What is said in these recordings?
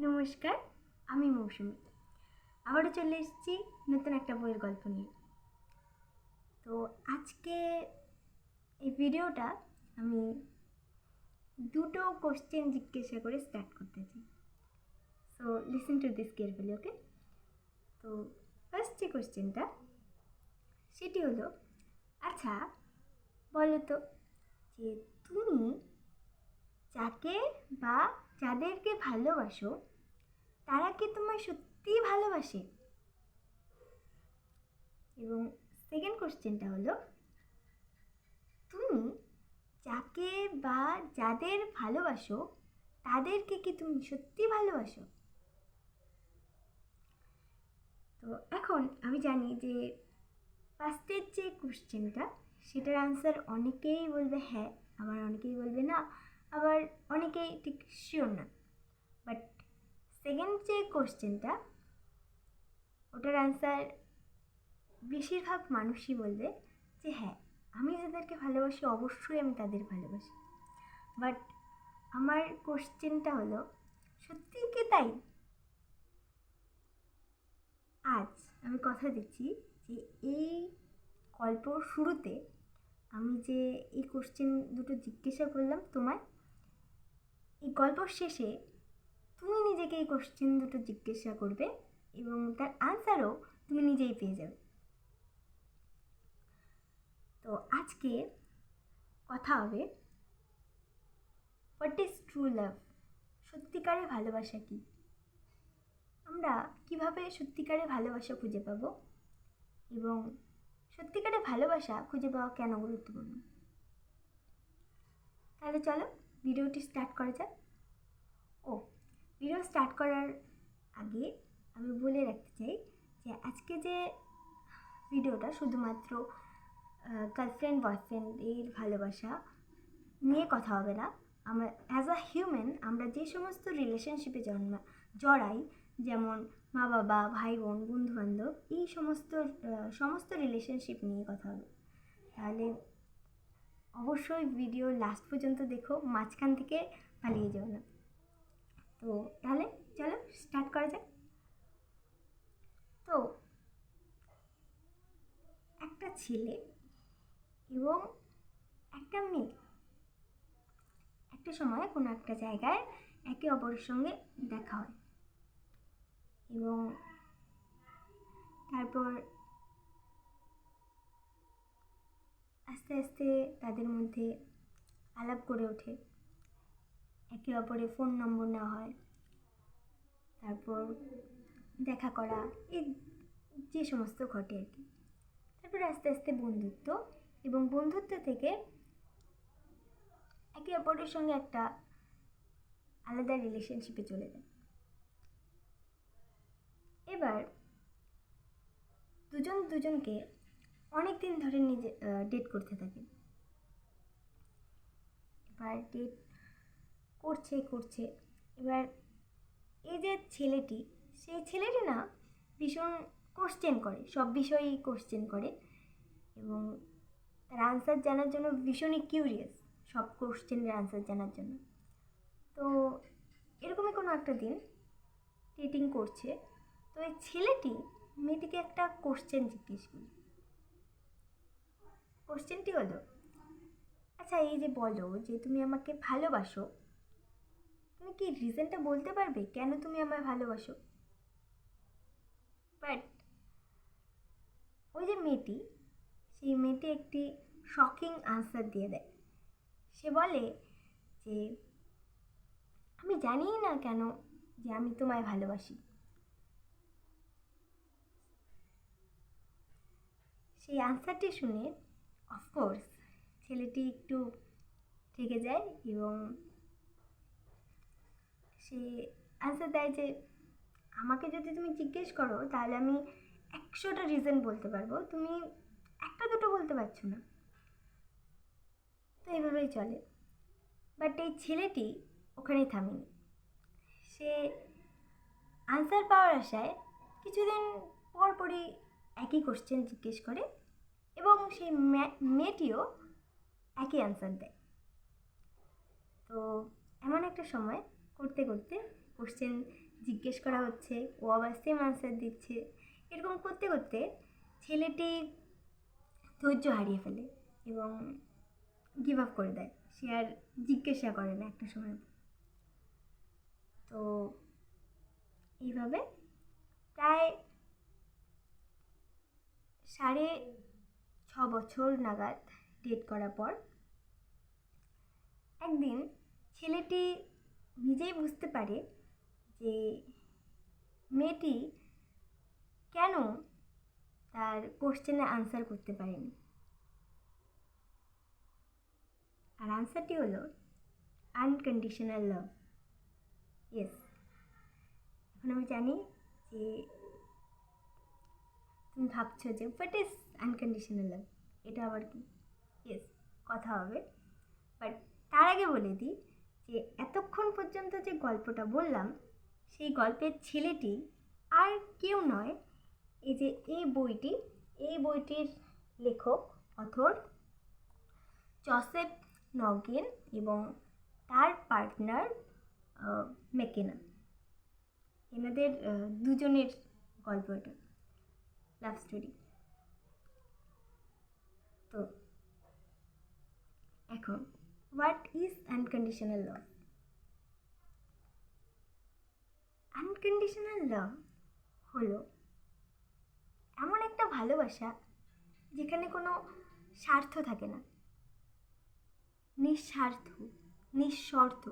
নমস্কার, আমি মৌসুমি। আবারও চলে এসেছি নতুন একটা বইয়ের গল্প নিয়ে। তো আজকে এই ভিডিওটা আমি দুটো কোশ্চেন জিজ্ঞাসা করে স্টার্ট করতে চাই। So listen to this carefully, okay? তো ফার্স্ট যে কোশ্চেনটা সেটি হলো, আচ্ছা বলো তো যে তুমি যাকে বা যাদেরকে ভালোবাসো তারা কি তোমায় সত্যিই ভালোবাসে? এবং সেকেন্ড কোশ্চেনটা হলো, তুমি যাকে বা যাদের ভালোবাসো তাদেরকে কি তুমি সত্যি ভালোবাসো? তো এখন আমি জানি যে ফার্স্টের যে কোশ্চেনটা সেটার আনসার অনেকেই বলবে হ্যাঁ, আবার অনেকেই বলবে না, আবার অনেকেই ঠিক শিওর না। বাট সেকেন্ড যে কোশ্চেনটা ওটার আনসার বেশিরভাগ মানুষই বলবে যে হ্যাঁ, আমি যাদেরকে ভালোবাসি অবশ্যই আমি তাদের ভালোবাসি। বাট আমার কোশ্চেনটা হলো, সত্যি কি তাই? আজ আমি কথা দিচ্ছি যে এই গল্পর শুরুতে আমি যে এই কোশ্চেন দুটো জিজ্ঞাসা করলাম তোমায়, এই গল্পর শেষে তুমি নিজেকে এই কোশ্চেন দুটো জিজ্ঞাসা করবে এবং তার আনসারও তুমি নিজেই পেয়ে যাবে। তো আজকে কথা হবে হোয়াট ইজ ট্রু লাভ, সত্যিকারের ভালোবাসা কি, আমরা কিভাবে সত্যিকারের ভালোবাসা খুঁজে পাবো এবং সত্যিকারের ভালোবাসা খুঁজে পাওয়া কেন গুরুত্বপূর্ণ। তাহলে চলো ভিডিওটি স্টার্ট করা যাক। ভিডিও স্টার্ট করার আগে আমি বলে রাখতে চাই যে আজকে যে ভিডিওটা শুধুমাত্র গার্লফ্রেন্ড বয়ফ্রেন্ডের ভালোবাসা নিয়ে কথা হবে না। আমরা অ্যাজ আ হিউম্যান আমরা যে সমস্ত রিলেশনশিপে জড়াই, যেমন মা বাবা, ভাই বোন, বন্ধুবান্ধব, এই সমস্ত রিলেশনশিপ নিয়ে কথা হবে। তাহলে অবশ্যই ভিডিও লাস্ট পর্যন্ত দেখো, মাঝখান থেকে পালিয়ে যাও না। তো তাহলে চলো স্টার্ট করা যাক। তো একটা ছেলে এবং একটা মেয়ে একটা সময় কোনো একটা জায়গায় একে অপরের সঙ্গে দেখা হয় এবং তারপর আস্তে আস্তে তাদের মধ্যে আলাপ গড়ে ওঠে, একে অপরের ফোন নম্বর নেওয়া হয়, তারপর দেখা করা, এই যে সমস্ত ঘটে আর কি। তারপর আস্তে আস্তে বন্ধুত্ব, এবং বন্ধুত্ব থেকে একে অপরের সঙ্গে একটা আলাদা রিলেশনশিপে চলে যায়। এবার দুজন দুজনকে অনেক দিন ধরে ডেট করতে থাকে। এবার ডেট করছে এবার এই যে ছেলেটি, সেই ছেলেটি না ভীষণ কোশ্চেন করে, সব বিষয়েই কোশ্চেন করে এবং তার আনসার জানার জন্য ভীষণই কিউরিয়াস, সব কোশ্চেনের আনসার জানার জন্য। তো এরকমই কোনো একটা দিন ডেটিং করছে, তো এই ছেলেটি মেয়েটিকে একটা কোশ্চেন জিজ্ঞেস করে। কোশ্চেনটি হলো, আচ্ছা এই যে বলো যে তুমি আমাকে ভালোবাসো, তুমি কি রিজনটা বলতে পারবে কেন তুমি আমায় ভালোবাসো? বাট ওই যে মেয়েটি, সেই মেয়েটি একটি শকিং আনসার দিয়ে দেয়। সে বলে যে আমি জানিই না কেন যে আমি তোমায় ভালোবাসি। সেই আনসারটি শুনে অফকোর্স ছেলেটি একটু রেগে যায় এবং সে আনসার দেয় যে আমাকে যদি তুমি জিজ্ঞেস করো তাহলে আমি 100টা রিজন বলতে পারবো, তুমি একটা দুটো বলতে পারছো না। তো এইভাবেই চলে। বাট এই ছেলেটি ওখানেই থামেনি, সে আনসার পাওয়ার আশায় কিছুদিন পরপরই একই কোশ্চেন জিজ্ঞেস করে এবং সেই মেয়েটিও একই আনসার দেয়। তো এমন একটা সময় করতে করতে কোশ্চেন জিজ্ঞেস করা হচ্ছে, ও আবার সেম আনসার দিচ্ছে। এরকম করতে করতে ছেলেটি ধৈর্য হারিয়ে ফেলে এবং গিভ আপ করে দেয়। সে আর জিজ্ঞাসা করে না একটা সময়। তো এইভাবে প্রায় 6.5 বছর নাগাদ ডেট করার পর একদিন ছেলেটি নিজেই বুঝতে পারে যে মেয়েটি কেন তার কোশ্চেনে আনসার করতে পারেনি। আর আনসারটি হলো আনকন্ডিশনাল লাভ। ইয়েস, এখন আমি জানি যে তুমি ভাবছো যে হোয়াট ইজ আনকন্ডিশনাল লাভ, এটা আবার কি। ইয়েস, কথা হবে, বাট তার আগে বলে দিই যে এতক্ষণ পর্যন্ত যে গল্পটা বললাম সেই গল্পের ছেলেটি আর কেউ নয়, এই যে এই বইটির লেখক অথর জোসেফ নগিন এবং তার পার্টনার মেকেনা। এনাদের দুজনের গল্প এটা, লাভ স্টোরি। তো এখন what is unconditional love? Unconditional love হলো এমন একটা ভালোবাসা যেখানে কোনো স্বার্থ থাকে না, নিঃস্বার্থ, নিঃশর্ত,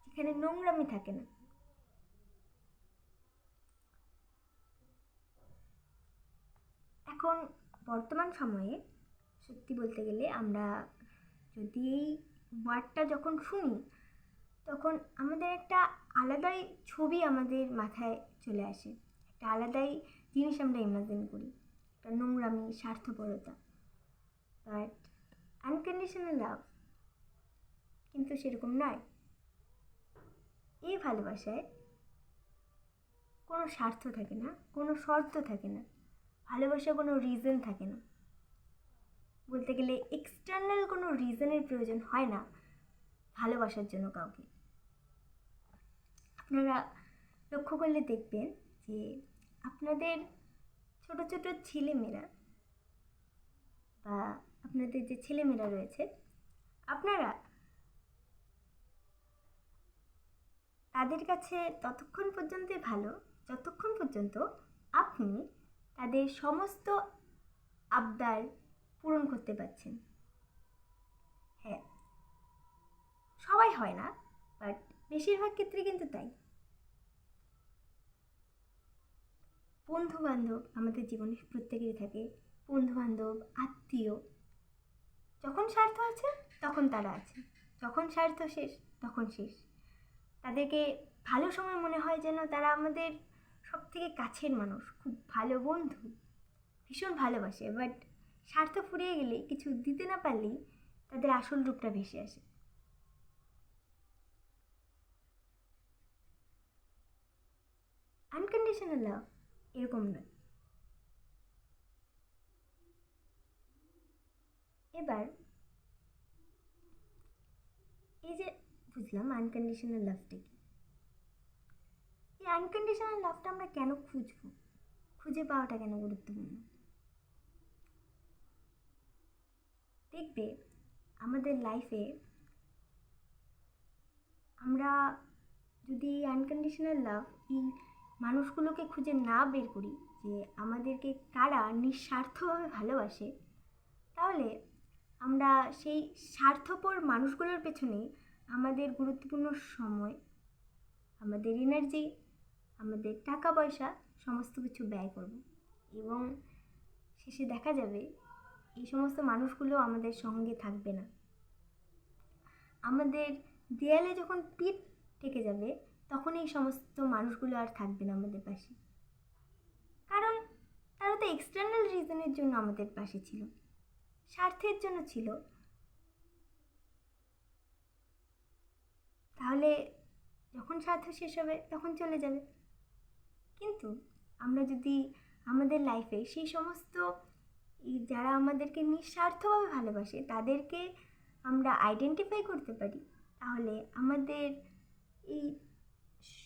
যেখানে নোংরামি থাকে না। এখন বর্তমান সময়ে সত্যি বলতে গেলে আমরা যদি এই ওয়ার্ডটা যখন শুনি তখন আমাদের একটা আলাদাই ছবি আমাদের মাথায় চলে আসে, একটা আলাদাই জিনিস আমরা ইমাজিন করি, একটা নোংরামি, স্বার্থপরতা। বাট আনকন্ডিশনাল লাভ কিন্তু সেরকম নয়। এই ভালোবাসায় কোনো স্বার্থ থাকে না, কোনো শর্ত থাকে না, ভালোবাসার কোনো রিজন থাকে না। বলতে গেলে এক্সটার্নাল কোনো রিজনের প্রয়োজন হয় না ভালোবাসার জন্য কাউকে। আপনারা লক্ষ্য করলে দেখবেন যে আপনাদের ছোট ছোট ছেলেমেয়েরা বা আপনাদের যে ছেলেমেয়েরা রয়েছে, আপনারা তাদের কাছে ততক্ষণ পর্যন্তই ভালো যতক্ষণ পর্যন্ত আপনি তাদের সমস্ত আবদার পূরণ করতে পারছেন। হ্যাঁ, সবাই হয় না, বাট বেশিরভাগ ক্ষেত্রে কিন্তু তাই। বন্ধু বান্ধব আমাদের জীবনে প্রত্যেকেরই থাকে, বন্ধু বান্ধব, আত্মীয়। যখন স্বার্থ আছে তখন তারা আছে, যখন স্বার্থ শেষ তখন শেষ। তাদেরকে ভালো সময় মনে হয় যেন তারা আমাদের সব থেকে কাছের মানুষ, খুব ভালো বন্ধু, ভীষণ ভালোবাসে। বাট স্বার্থ ফুরিয়ে গেলে, কিছু দিতে না পারলেই তাদের আসল রূপটা ভেসে আসে। আনকন্ডিশনাল লাভ এরকম নয়। এবার এই যে বুঝলাম আনকন্ডিশনাল লাভটা কি, এই আনকন্ডিশনাল লাভটা আমরা কেন খুঁজবো, খুঁজে পাওয়াটা কেন গুরুত্বপূর্ণ? দেখবে আমাদের লাইফে আমরা যদি আনকন্ডিশনাল লাভ এই মানুষগুলোকে খুঁজে না বের করি যে আমাদেরকে কারা নিঃস্বার্থভাবে ভালোবাসে, তাহলে আমরা সেই স্বার্থপর মানুষগুলোর পেছনে আমাদের গুরুত্বপূর্ণ সময়, আমাদের এনার্জি, আমাদের টাকা পয়সা সমস্ত কিছু ব্যয় করব এবং শেষে দেখা যাবে এই সমস্ত মানুষগুলো আমাদের সঙ্গে থাকবে না। আমাদের দেয়ালে যখন পিঠ ঠেকে যাবে তখন এই সমস্ত মানুষগুলো আর থাকবে না আমাদের পাশে, কারণ তারা তো এক্সটার্নাল রিজনের জন্য আমাদের পাশে ছিল, স্বার্থের জন্য ছিল। তাহলে যখন স্বার্থ শেষ হবে তখন চলে যাবে। কিন্তু আমরা যদি আমাদের লাইফে সেই সমস্ত যারা আমাদেরকে নিঃস্বার্থভাবে ভালোবাসে তাদেরকে আমরা আইডেন্টিফাই করতে পারি, তাহলে আমাদের এই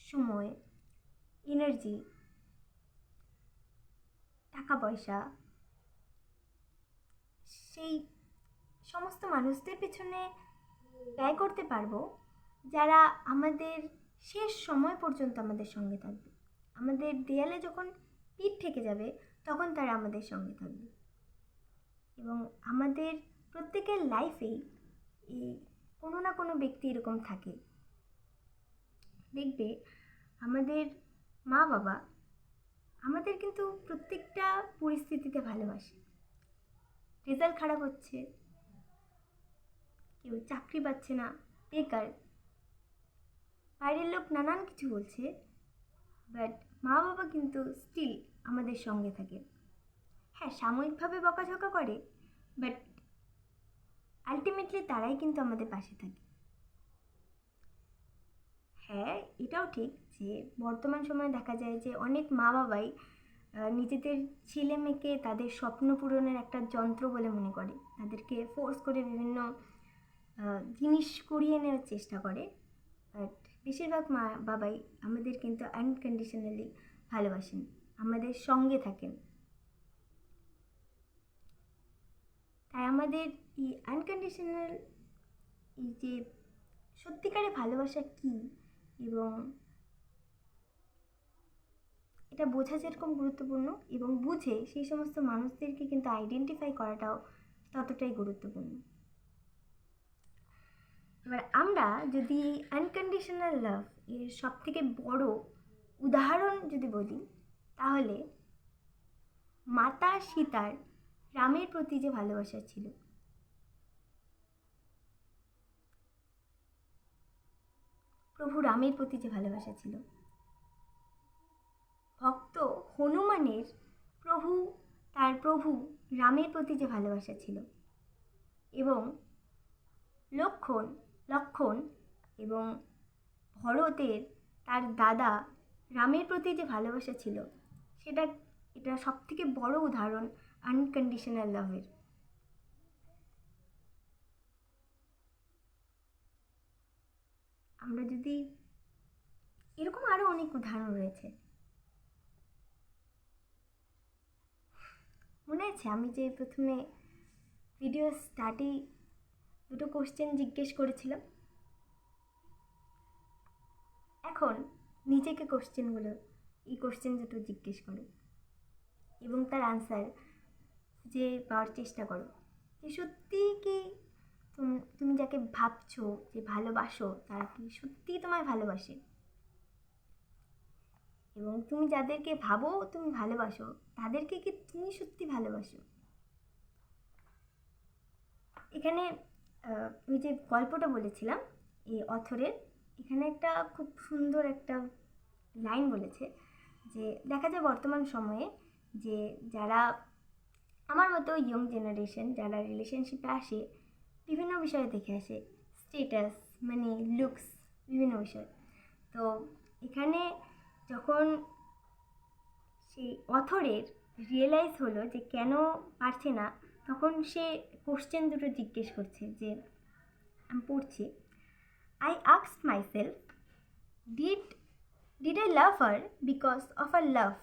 সময়, এনার্জি, টাকা পয়সা, সেই সমস্ত মানুষদের পেছনে ব্যয় করতে পারবো যারা আমাদের শেষ সময় পর্যন্ত আমাদের সঙ্গে থাকবে। আমাদের দেয়ালে যখন পিঠ থেকে যাবে তখন তারা আমাদের সঙ্গে থাকবে। এবং আমাদের প্রত্যেকের লাইফেই এই কোনো না কোনো ব্যক্তি এরকম থাকে। দেখবে আমাদের মা বাবা আমাদের কিন্তু প্রত্যেকটা পরিস্থিতিতে ভালোবাসে। রেজাল্ট খারাপ হচ্ছে, কেউ চাকরি পাচ্ছে না, বেকার, বাইরের লোক নানান কিছু বলছে, বাট মা বাবা কিন্তু স্টিল আমাদের সঙ্গে থাকে। হ্যাঁ, সাময়িকভাবে বকাঝকা করে, বাট আলটিমেটলি তারাই কিন্তু আমাদের পাশে থাকে। হ্যাঁ, এটাও ঠিক যে বর্তমান সময়ে দেখা যায় যে অনেক মা বাবাই নিজেদের ছেলে মেয়েকে তাদের স্বপ্ন পূরণের একটা যন্ত্র বলে মনে করে, তাদেরকে ফোর্স করে বিভিন্ন জিনিস করিয়ে নেওয়ার চেষ্টা করে। বাট বেশিরভাগ মা বাবাই আমাদের কিন্তু আনকন্ডিশনালি ভালোবাসেন, আমাদের সঙ্গে থাকেন। তাই আমাদের এই আনকন্ডিশনাল এই যে সত্যিকারের ভালোবাসা কী এবং এটা বোঝা যেরকম গুরুত্বপূর্ণ, এবং বুঝে সেই সমস্ত মানুষদেরকে কিন্তু আইডেন্টিফাই করাটাও ততটাই গুরুত্বপূর্ণ। এবার আমরা যদি এই আনকন্ডিশনাল লাভ এর সবথেকে বড় উদাহরণ যদি বলি, তাহলে মাতা সীতার রামের প্রতি যে ভালোবাসা ছিল, প্রভু রামের প্রতি যে ভালোবাসা ছিল, ভক্ত হনুমানের তার প্রভু রামের প্রতি যে ভালোবাসা ছিল, এবং লক্ষণ এবং ভরতের তার দাদা রামের প্রতি যে ভালোবাসা ছিল, এটা সবথেকে বড় উদাহরণ আনকন্ডিশনাল লাভের। আমরা যদি এরকম আরও অনেক উদাহরণ রয়েছে। মনে আছে আমি যে প্রথমে ভিডিও স্টার্টেই দুটো কোশ্চেন জিজ্ঞেস করেছিলাম? এখন নিজেকে এই কোশ্চেন দুটো জিজ্ঞেস করো এবং তার আনসার যে পাওয়ার চেষ্টা করো যে সত্যিই কি তুমি যাকে ভাবছো যে ভালোবাসো তারা কি সত্যিই তোমায় ভালোবাসে, এবং তুমি যাদেরকে ভাবো তুমি ভালোবাসো তাদেরকে কি তুমি সত্যি ভালোবাসো? এখানে ওই যে গল্পটা বলেছিলাম এই অথরের, এখানে একটা খুব সুন্দর একটা লাইন বলেছে যে দেখা যায় বর্তমান সময়ে যে যারা আমার মতো ইয়ং জেনারেশন যারা রিলেশনশিপে আসে বিভিন্ন বিষয়ে দেখে আসে, স্টেটাস, মানে লুকস, বিভিন্ন বিষয়। তো এখানে যখন সেই অথরের রিয়েলাইজ হলো যে কেন পারছে না, তখন সে কোশ্চেন দুটো জিজ্ঞেস করছে। যে আমি পড়ছি, I asked myself, did I love her because of her love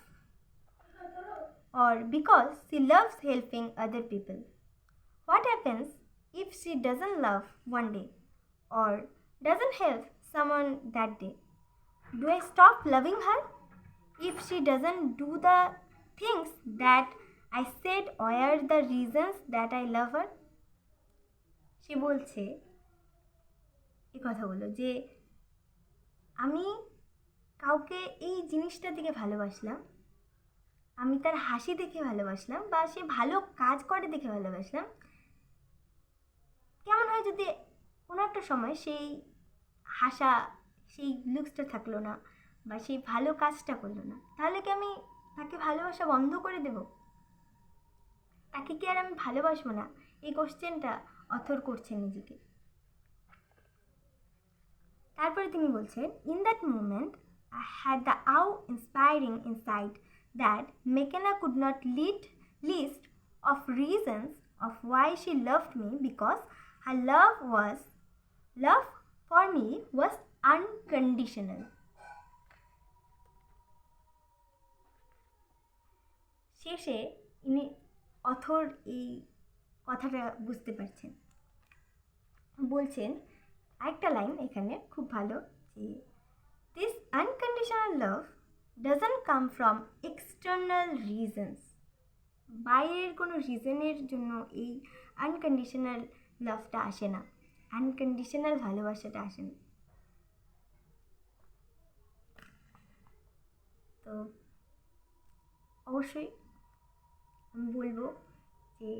or because she loves helping other people? What happens if she doesn't love one day or doesn't help someone that day? Do I stop loving her if she doesn't do the things that I said were the reasons that I love her? সে বলছে এই কথাগুলো যে আমি কাউকে এই জিনিসটা দিকে ভালোবাসলাম, আমি তার হাসি দেখে ভালোবাসলাম, বা সে ভালো কাজ করে দেখে ভালোবাসলাম। কেমন হয় যদি কোনো একটা সময় সেই হাসা, সেই লুকসটা থাকলো না, বা সেই ভালো কাজটা করলো না, তাহলে কি আমি তাকে ভালোবাসা বন্ধ করে দেব? তাকে কি আর আমি ভালোবাসবো না? এই কোশ্চেনটা অথর করছেন নিজেকে। তারপরে তিনি বলছেন, in that moment I had the awe-inspiring insight that McKenna could not list of reasons of why she loved me because her love for me was unconditional. শেষে ইনি অথর এই কথাটা বুঝতে পারছেন, বলছেন একটা লাইন এখানে খুব ভালো, যে this unconditional love doesn't come from external reasons. বাইরের কোনো রিজনের জন্য এই আনকন্ডিশনাল লাভটা আসে না, আনকন্ডিশনাল ভালোবাসাটা আসে না। তো অবশ্যই আমি বলবো যে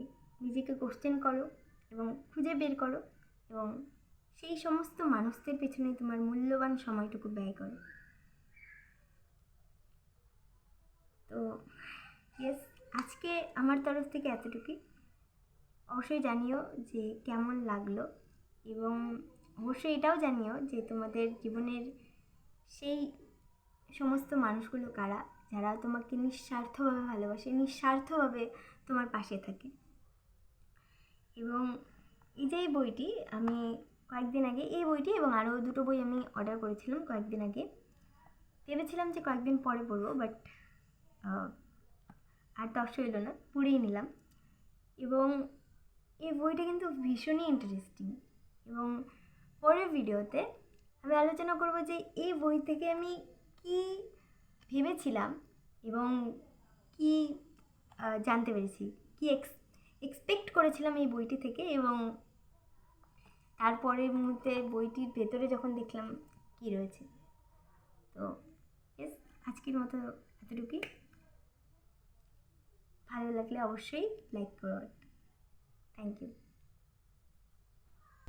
নিজেকে কোশ্চেন করো এবং খুঁজে বের করো এবং সেই সমস্ত মানুষদের পেছনে তোমার মূল্যবান সময়টুকু ব্যয় করো। তো ইয়েস, আজকে আমার তরফ থেকে এতটুকুই। অবশ্যই জানিও যে কেমন লাগলো এবং অবশ্যই এটাও জানিও যে তোমাদের জীবনের সেই সমস্ত মানুষগুলো কারা, যারা তোমাকে নিঃস্বার্থভাবে ভালোবাসে, নিঃস্বার্থভাবে তোমার পাশে থাকে। এবং এই যে এই বইটি আমি কয়েকদিন আগে, এই বইটি এবং আরও দুটো বই আমি অর্ডার করেছিলাম কয়েকদিন আগে, ভেবেছিলাম যে কয়েকদিন পরে পড়বো, বাট আর তর্স হইল না, পড়েই নিলাম। এবং এই বইটা কিন্তু ভীষণই ইন্টারেস্টিং এবং পরের ভিডিওতে আমি আলোচনা করব যে এই বই থেকে আমি কি ভেবেছিলাম এবং কি জানতে পেরেছি, কি এক্সপেক্ট করেছিলাম এই বইটি থেকে, এবং তারপরের মুহূর্তে বইটির ভেতরে যখন দেখলাম কি রয়েছে। তো ইয়েস, আজকের মতো এতটুকুই। ভালো লাগলে অবশ্যই লাইক করো। Thank you.